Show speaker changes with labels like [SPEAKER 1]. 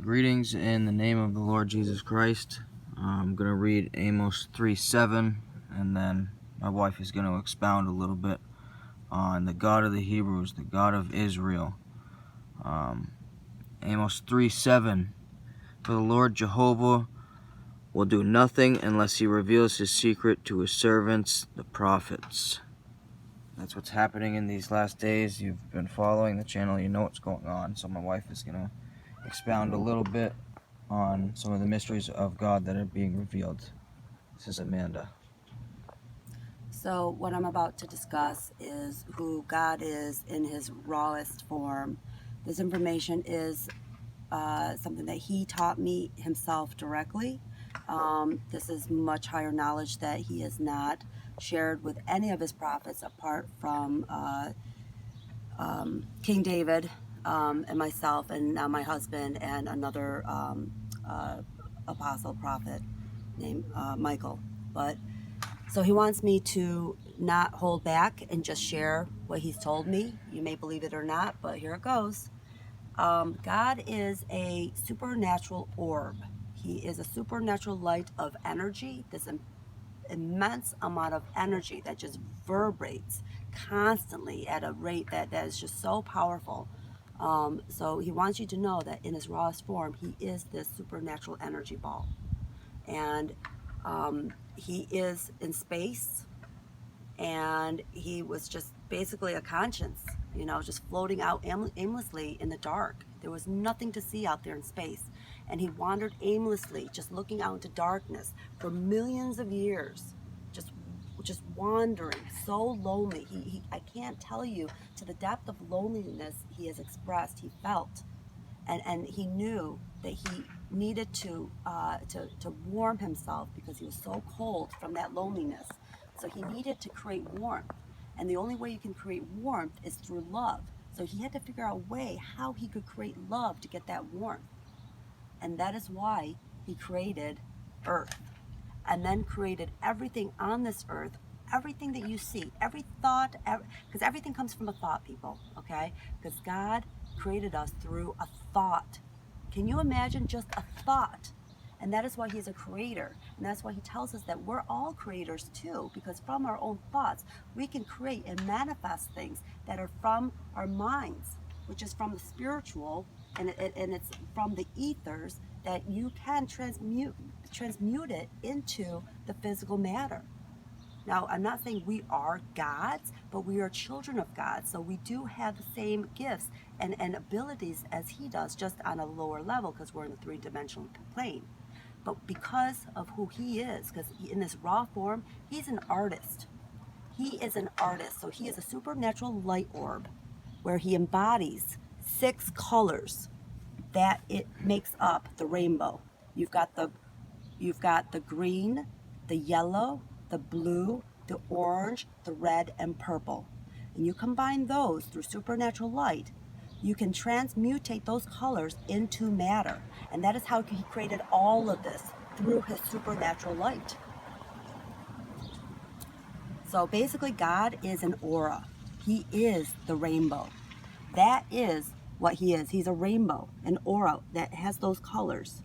[SPEAKER 1] Greetings in the name of the Lord Jesus Christ. I'm going to read Amos 3:7, and then my wife is going to expound a little bit on the God of the Hebrews, the God of Israel. Amos 3:7, for the Lord Jehovah will do nothing unless he reveals his secret to his servants, the prophets. That's what's happening in these last days. You've been following the channel, you know what's going on. So my wife is going to expound a little bit on some of the mysteries of God that are being revealed. This is Amanda.
[SPEAKER 2] So what I'm about to discuss is who God is in his rawest form. This information is something that he taught me himself directly. This is much higher knowledge that he has not shared with any of his prophets apart from King David and myself and now my husband and another apostle prophet named Michael. So he wants me to not hold back and just share what he's told me. You may believe it or not, but here it goes. God is a supernatural orb. He is a supernatural light of energy, this immense amount of energy that just vibrates constantly at a rate that is just so powerful. So he wants you to know that in his rawest form, he is this supernatural energy ball. And he is in space, and he was just basically a conscience, just floating out aimlessly in the dark. There was nothing to see out there in space, and he wandered aimlessly, just looking out into darkness for millions of years, just wandering, so lonely. I can't tell you to the depth of loneliness he has expressed, he felt. And he knew that he needed to warm himself because he was so cold from that loneliness. So he needed to create warmth. And the only way you can create warmth is through love. So he had to figure out a way how he could create love to get that warmth. And that is why he created Earth. And then created everything on this earth, everything that you see, every thought, because everything comes from a thought, people, okay? Because God created us through a thought. Can you imagine just a thought? And that is why he's a creator. And that's why he tells us that we're all creators too, because from our own thoughts, we can create and manifest things that are from our minds, which is from the spiritual, and it's from the ethers that you can transmute it into the physical matter. Now, I'm not saying we are gods, but we are children of God. So we do have the same gifts and abilities as he does, just on a lower level because we're in the three-dimensional plane. But because of who he is, because in this raw form, he's an artist. He is an artist. So he is a supernatural light orb where he embodies 6 colors that it makes up the rainbow. You've got the green, the yellow, the blue, the orange, the red, and purple. And you combine those through supernatural light, you can transmutate those colors into matter. And that is how he created all of this, through his supernatural light. So basically, God is an aura. He is the rainbow. That is what he is. He's a rainbow, an aura that has those colors.